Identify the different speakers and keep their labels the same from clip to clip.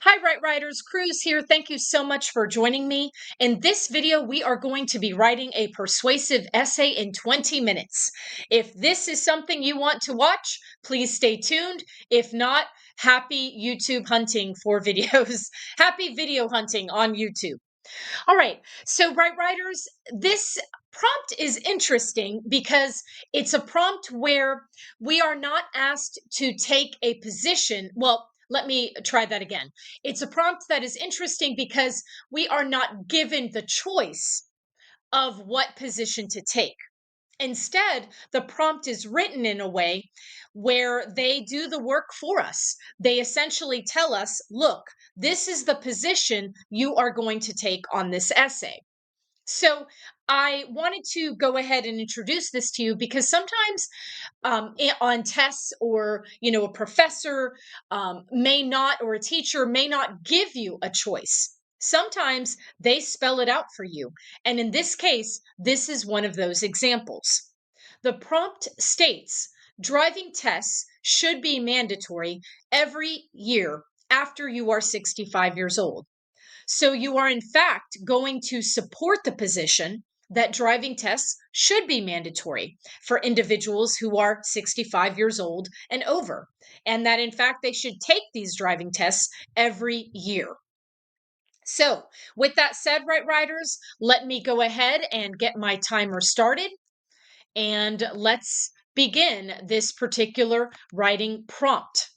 Speaker 1: Hi, Right Writers. Cruz here. Thank you so much for joining me. In this video, we are going to be writing a persuasive essay in 20 minutes. If this is something you want to watch, please stay tuned. If not, happy YouTube hunting for videos. Happy video hunting on YouTube. All right. So, Right Writers, this prompt is interesting because it's a prompt where we are not asked to take a position. Well, let me try that again. It's a prompt that is interesting because we are not given the choice of what position to take. Instead, the prompt is written in a way where they do the work for us. They essentially tell us, look, this is the position you are going to take on this essay. So I wanted to go ahead and introduce this to you because sometimes on tests or a professor may not, or a teacher may not give you a choice. Sometimes they spell it out for you, and in this case this is one of those examples. The prompt states driving tests should be mandatory every year after you are 65 years old. So you are, in fact, going to support the position that driving tests should be mandatory for individuals who are 65 years old and over, and that, in fact, they should take these driving tests every year. So, with that said, Right Riders, let me go ahead and get my timer started, and let's begin this particular writing prompt.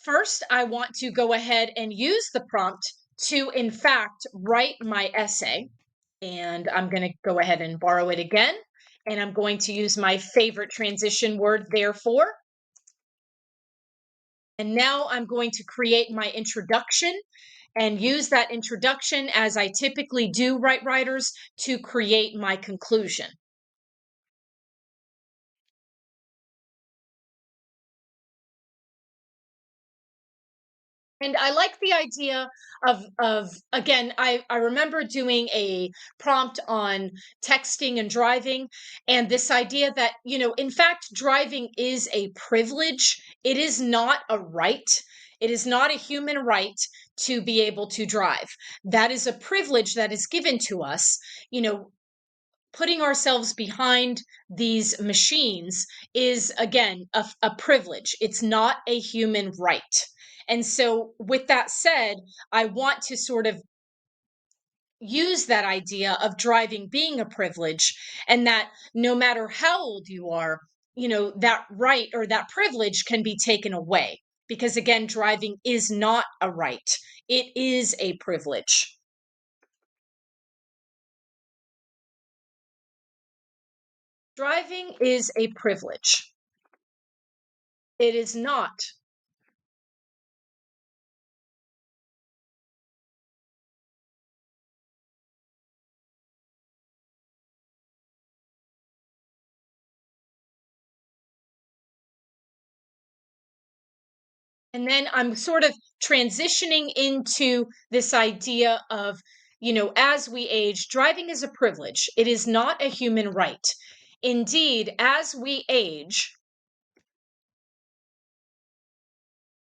Speaker 1: First, I want to go ahead and use the prompt to, in fact, write my essay. And I'm going to go ahead and borrow it again. And I'm going to use my favorite transition word, therefore. And now I'm going to create my introduction and use that introduction as I typically do, Right Writers, to create my conclusion. And I like the idea of again, I remember doing a prompt on texting and driving, and this idea that, in fact, driving is a privilege. It is not a right. It is not a human right to be able to drive. That is a privilege that is given to us. Putting ourselves behind these machines is, again, a privilege. It's not a human right. And so, with that said, I want to sort of use that idea of driving being a privilege, and that no matter how old you are, that right or that privilege can be taken away. Because again, driving is not a right, it is a privilege. Driving is a privilege. It is not. And then I'm sort of transitioning into this idea of, as we age, driving is a privilege. It is not a human right. Indeed, as we age,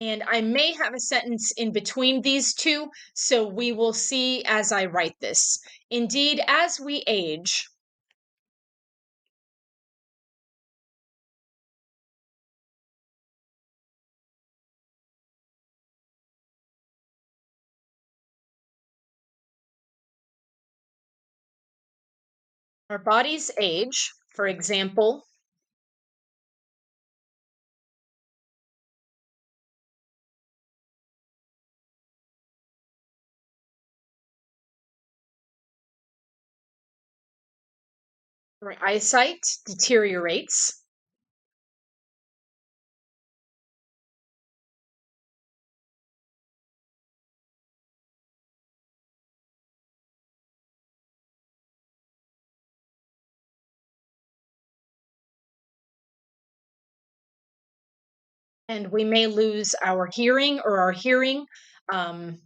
Speaker 1: and I may have a sentence in between these two, so we will see as I write this. Indeed, as we age, our bodies age. For example, our eyesight deteriorates. And we may lose our hearing or our hearing. Um,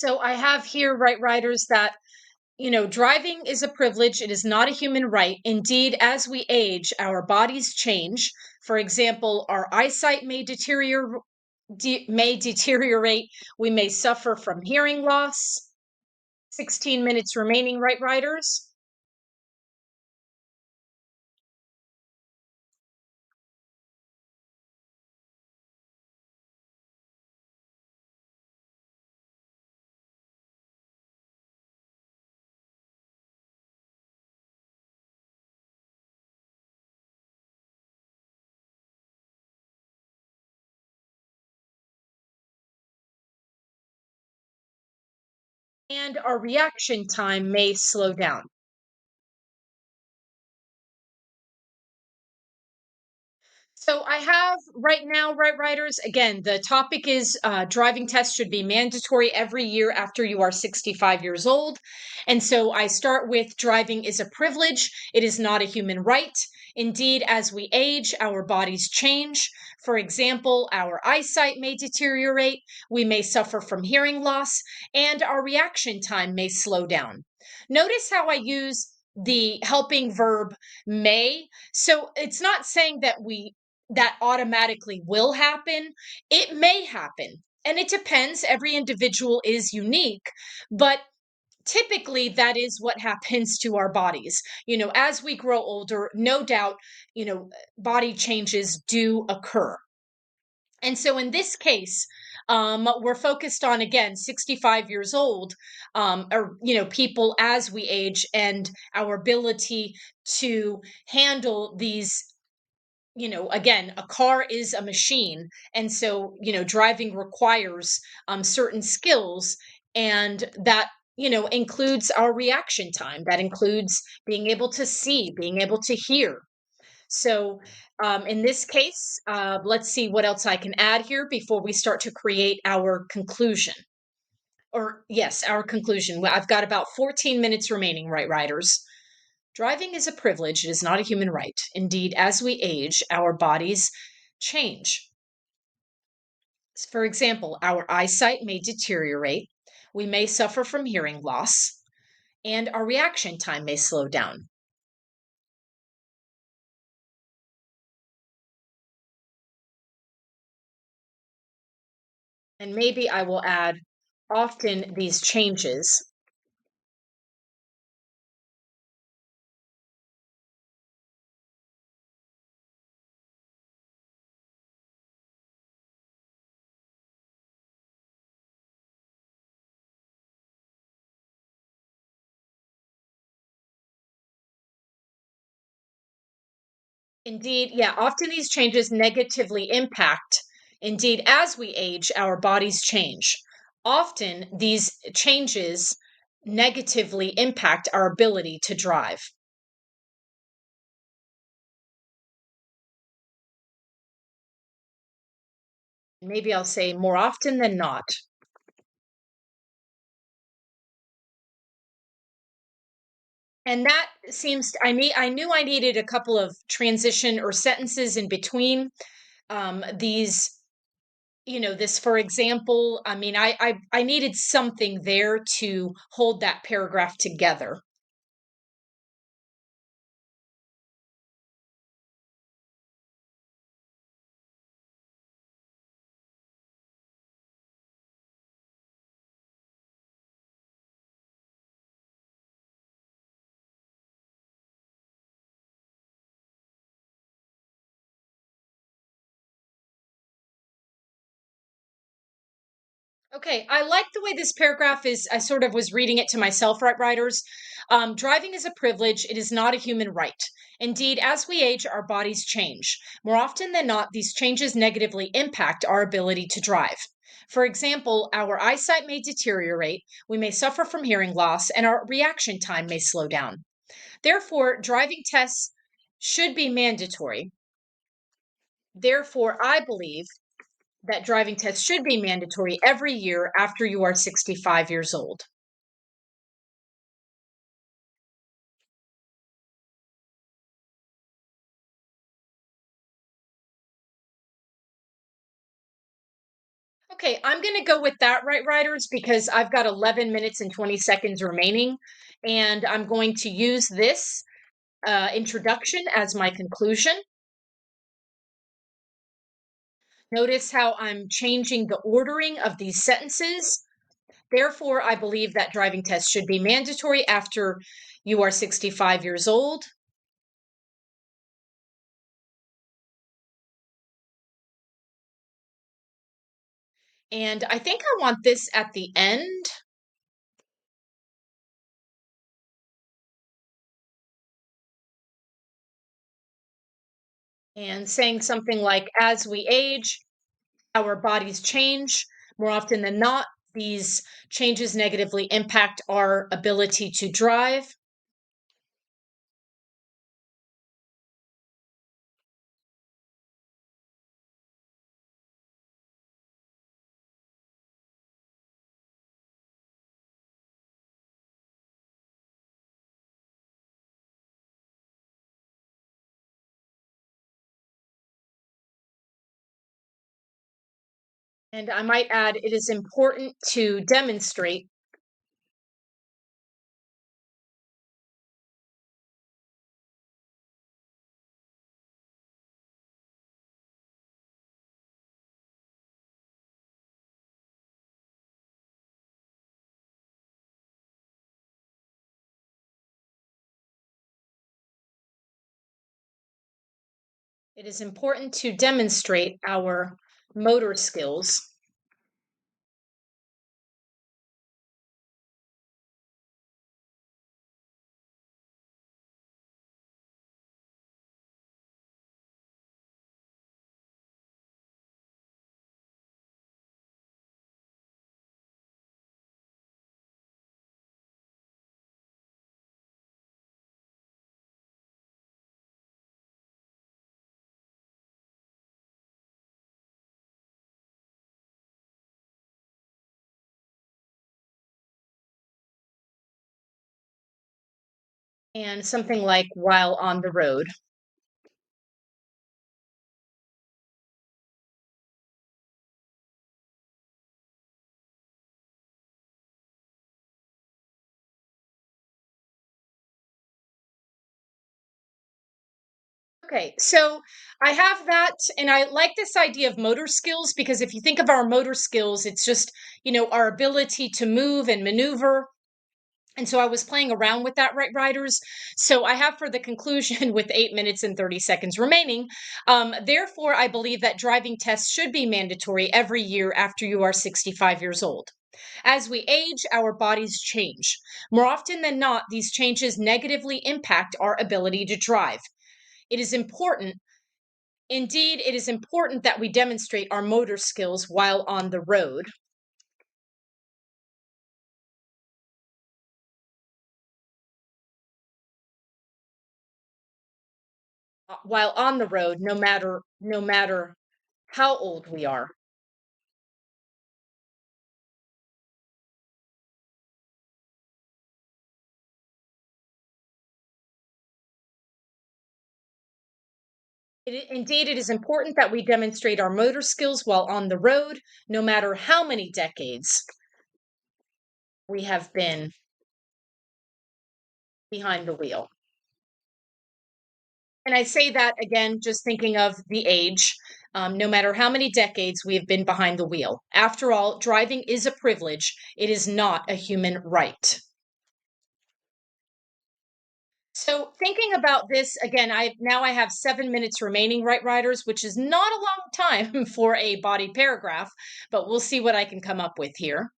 Speaker 1: So I have here, right, writers, that driving is a privilege. It is not a human right. Indeed, as we age, our bodies change. For example, our eyesight may deteriorate. We may suffer from hearing loss. 16 minutes remaining, right, writers? And our reaction time may slow down. So I have right now, right, writers. Again, the topic is driving tests should be mandatory every year after you are 65 years old. And so I start with driving is a privilege. It is not a human right. Indeed, as we age, our bodies change. For example, our eyesight may deteriorate. We may suffer from hearing loss, and our reaction time may slow down. Notice how I use the helping verb may. So it's not saying that automatically will happen. It may happen. And it depends. Every individual is unique, but typically that is what happens to our bodies. As we grow older, no doubt, body changes do occur. And so in this case, we're focused on, again, 65 years old, or people as we age, and our ability to handle these. Again, a car is a machine, and so driving requires certain skills, and that includes our reaction time, that includes being able to see, being able to hear. So in this case, let's see what else I can add here before we start to create our conclusion. Or yes, our conclusion. I've got about 14 minutes remaining, right, riders? Driving is a privilege, it is not a human right. Indeed, as we age, our bodies change. For example, our eyesight may deteriorate, we may suffer from hearing loss, and our reaction time may slow down. And maybe I will add, often these changes. Indeed, yeah, often these changes negatively impact. Indeed, as we age, our bodies change. Often these changes negatively impact our ability to drive. Maybe I'll say more often than not. And that seems I knew I needed a couple of transition or sentences in between these. This, for example, I needed something there to hold that paragraph together. Okay, I like the way this paragraph is. I sort of was reading it to myself, right, writers? Driving is a privilege, it is not a human right. Indeed, as we age, our bodies change. More often than not, these changes negatively impact our ability to drive. For example, our eyesight may deteriorate, we may suffer from hearing loss, and our reaction time may slow down. Therefore, driving tests should be mandatory. Therefore, I believe that driving tests should be mandatory every year after you are 65 years old. Okay, I'm going to go with that, right, Riders, because I've got 11 minutes and 20 seconds remaining, and I'm going to use this introduction as my conclusion. Notice how I'm changing the ordering of these sentences. Therefore, I believe that driving tests should be mandatory after you are 65 years old. And I think I want this at the end. And saying something like, as we age, our bodies change. More often than not, these changes negatively impact our ability to drive. And I might add, it is important to demonstrate. It is important to demonstrate our motor skills and something like while on the road. Okay, so I have that, and I like this idea of motor skills because if you think of our motor skills, it's just, our ability to move and maneuver. And so I was playing around with that, right, Riders? So I have for the conclusion with 8 minutes and 30 seconds remaining. Therefore, I believe that driving tests should be mandatory every year after you are 65 years old. As we age, our bodies change. More often than not, these changes negatively impact our ability to drive. It is important. Indeed, it is important that we demonstrate our motor skills while on the road. While on the road, no matter how old we are. Indeed, it is important that we demonstrate our motor skills while on the road, no matter how many decades we have been behind the wheel. And I say that again, just thinking of the age, no matter how many decades we have been behind the wheel. After all, driving is a privilege, it is not a human right. So thinking about this again, I have 7 minutes remaining, right, Riders, which is not a long time for a body paragraph, but we'll see what I can come up with here.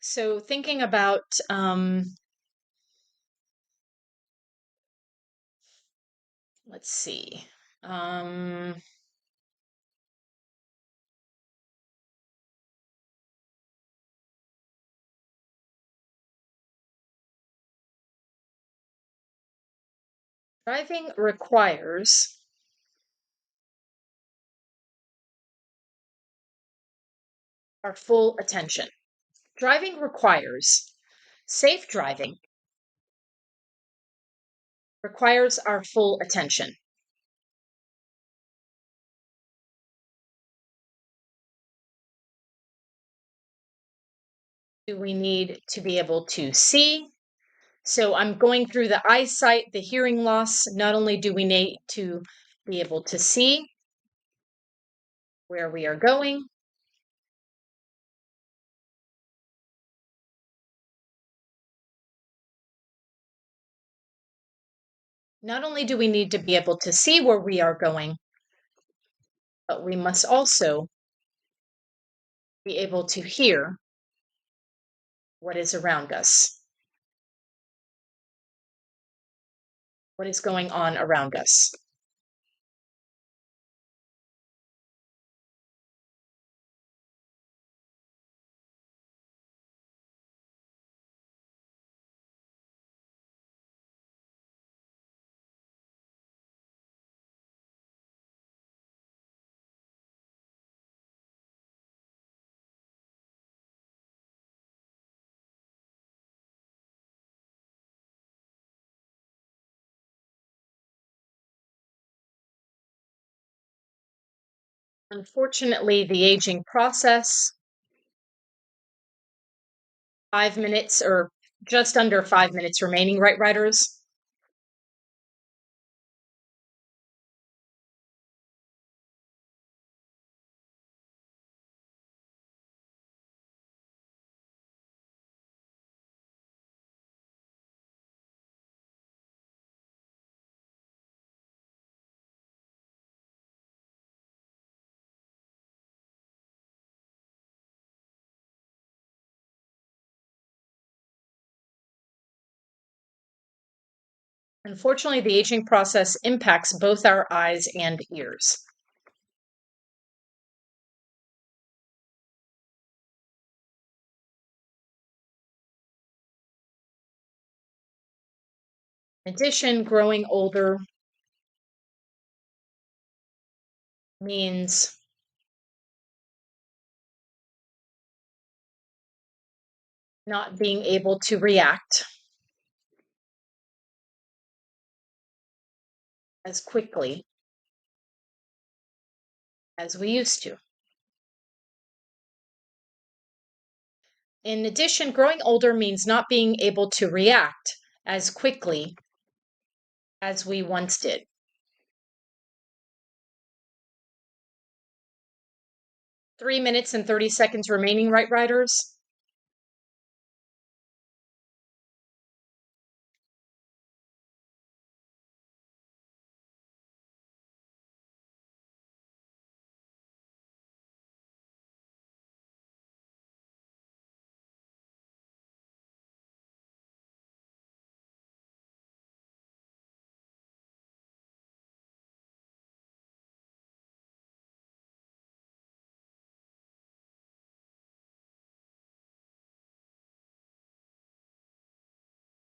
Speaker 1: So thinking about let's see. Um, Driving requires our full attention. Driving requires safe driving, requires our full attention. Do we need to be able to see? So I'm going through the eyesight, the hearing loss. Not only do we need to be able to see where we are going, not only do we need to be able to see where we are going, but we must also be able to hear what is around us, what is going on around us. Unfortunately, the aging process, 5 minutes or just under 5 minutes remaining, right, writers? Unfortunately, the aging process impacts both our eyes and ears. In addition, growing older means not being able to react as quickly as we used to. In addition, growing older means not being able to react as quickly as we once did. Three minutes and 30 seconds remaining, right, writers?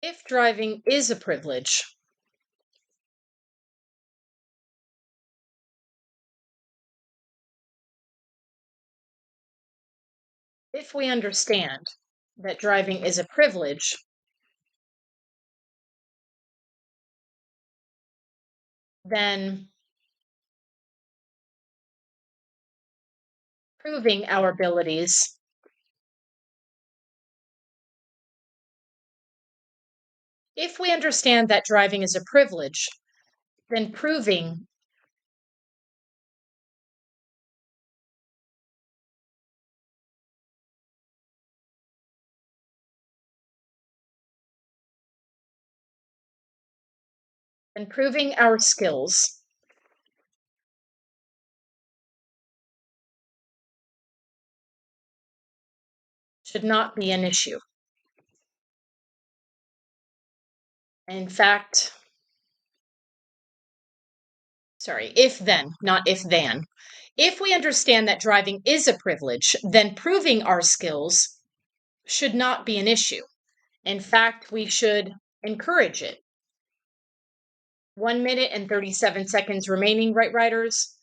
Speaker 1: If driving is a privilege, if we understand that driving is a privilege, then proving our abilities, if we understand that driving is a privilege, then proving our skills should not be an issue. In fact, sorry, if then, not if then. If we understand that driving is a privilege, then proving our skills should not be an issue. In fact, we should encourage it. 1 minute and 37 seconds remaining, right, writers?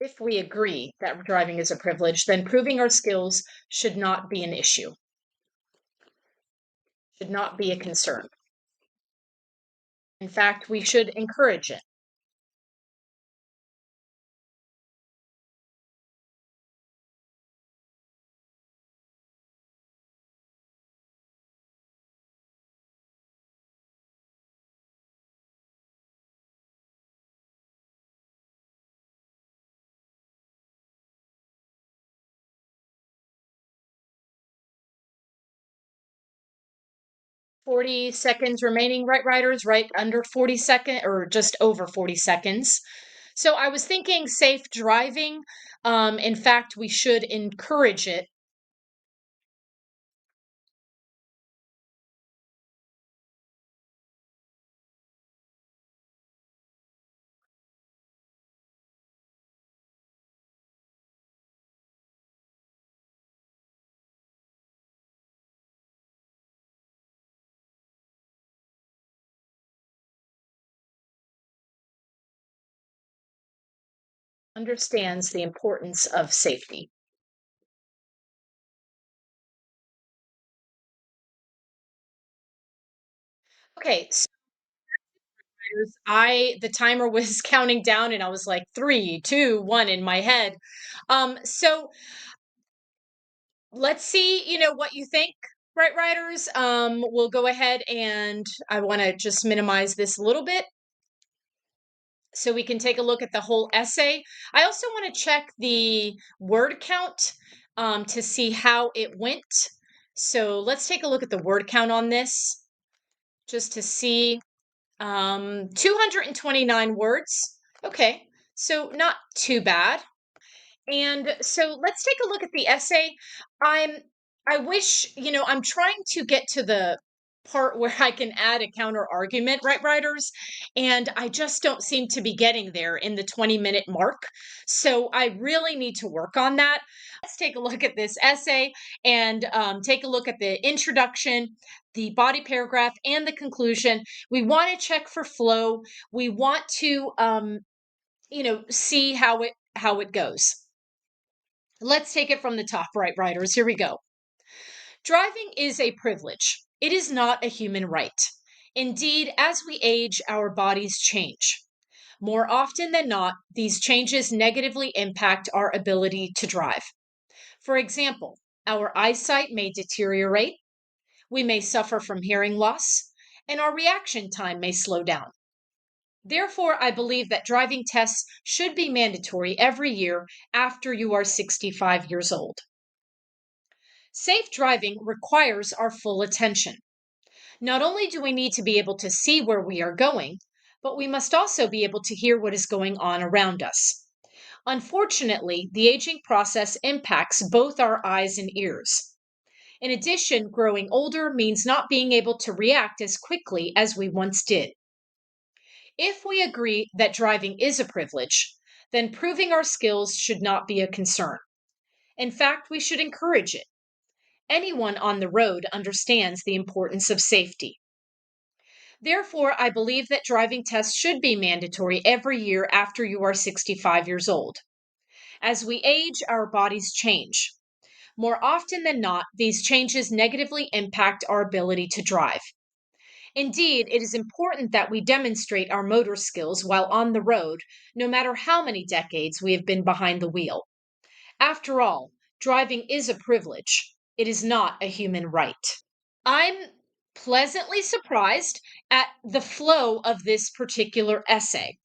Speaker 1: If we agree that driving is a privilege, then proving our skills should not be an issue, should not be a concern. In fact, we should encourage it. 40 seconds remaining, right, riders? Right under 40 seconds or just over 40 seconds. So I was thinking safe driving. In fact, we should encourage it. Understands the importance of safety. Okay, so the timer was counting down and I was like 3, 2, 1 in my head. So let's see, what you think, right, writers. We'll go ahead and I want to just minimize this a little bit so we can take a look at the whole essay. I also want to check the word count to see how it went. So let's take a look at the word count on this just to see. 229 words. Okay, so not too bad. And so let's take a look at the essay. I'm I wish, I'm trying to get to the part where I can add a counter argument, right, writers? And I just don't seem to be getting there in the 20-minute mark. So I really need to work on that. Let's take a look at this essay and take a look at the introduction, the body paragraph, and the conclusion. We want to check for flow. We want to see how it goes. Let's take it from the top, right, writers. Here we go. Driving is a privilege. It is not a human right. Indeed, as we age, our bodies change. More often than not, these changes negatively impact our ability to drive. For example, our eyesight may deteriorate, we may suffer from hearing loss, and our reaction time may slow down. Therefore, I believe that driving tests should be mandatory every year after you are 65 years old. Safe driving requires our full attention. Not only do we need to be able to see where we are going, but we must also be able to hear what is going on around us. Unfortunately, the aging process impacts both our eyes and ears. In addition, growing older means not being able to react as quickly as we once did. If we agree that driving is a privilege, then proving our skills should not be a concern. In fact, we should encourage it. Anyone on the road understands the importance of safety. Therefore, I believe that driving tests should be mandatory every year after you are 65 years old. As we age, our bodies change. More often than not, these changes negatively impact our ability to drive. Indeed, it is important that we demonstrate our motor skills while on the road, no matter how many decades we have been behind the wheel. After all, driving is a privilege. It is not a human right. I'm pleasantly surprised at the flow of this particular essay.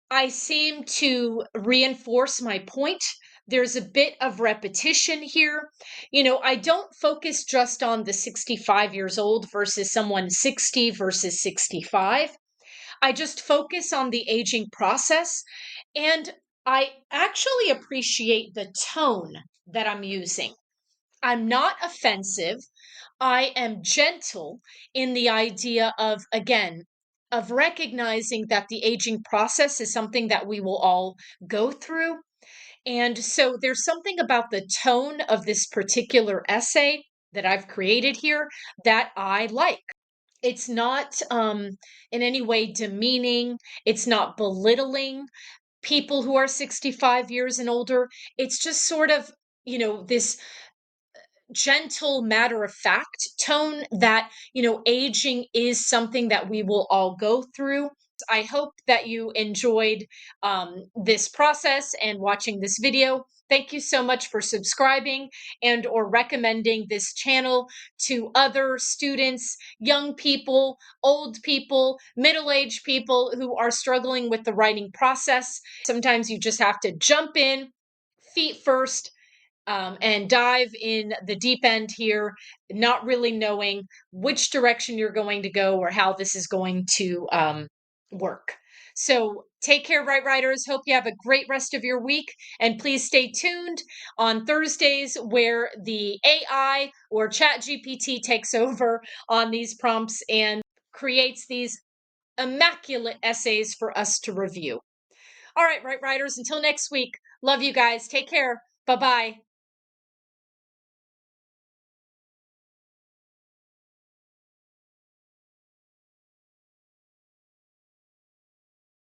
Speaker 1: I seem to reinforce my point. There's a bit of repetition here. I don't focus just on the 65 years old versus someone 60 versus 65. I just focus on the aging process. And I actually appreciate the tone that I'm using. I'm not offensive. I am gentle in the idea of, again, of recognizing that the aging process is something that we will all go through. And so there's something about the tone of this particular essay that I've created here that I like. It's not in any way demeaning, it's not belittling. people who are 65 years and older. It's just sort of, this gentle matter of fact tone that, aging is something that we will all go through. I hope that you enjoyed this process and watching this video. Thank you so much for subscribing and or recommending this channel to other students, young people, old people, middle-aged people who are struggling with the writing process. Sometimes you just have to jump in feet first, and dive in the deep end here, not really knowing which direction you're going to go or how this is going to work. So take care, Right Writers. Hope you have a great rest of your week. And please stay tuned on Thursdays where the AI or ChatGPT takes over on these prompts and creates these immaculate essays for us to review. All right, Right Writers, until next week, love you guys. Take care. Bye bye.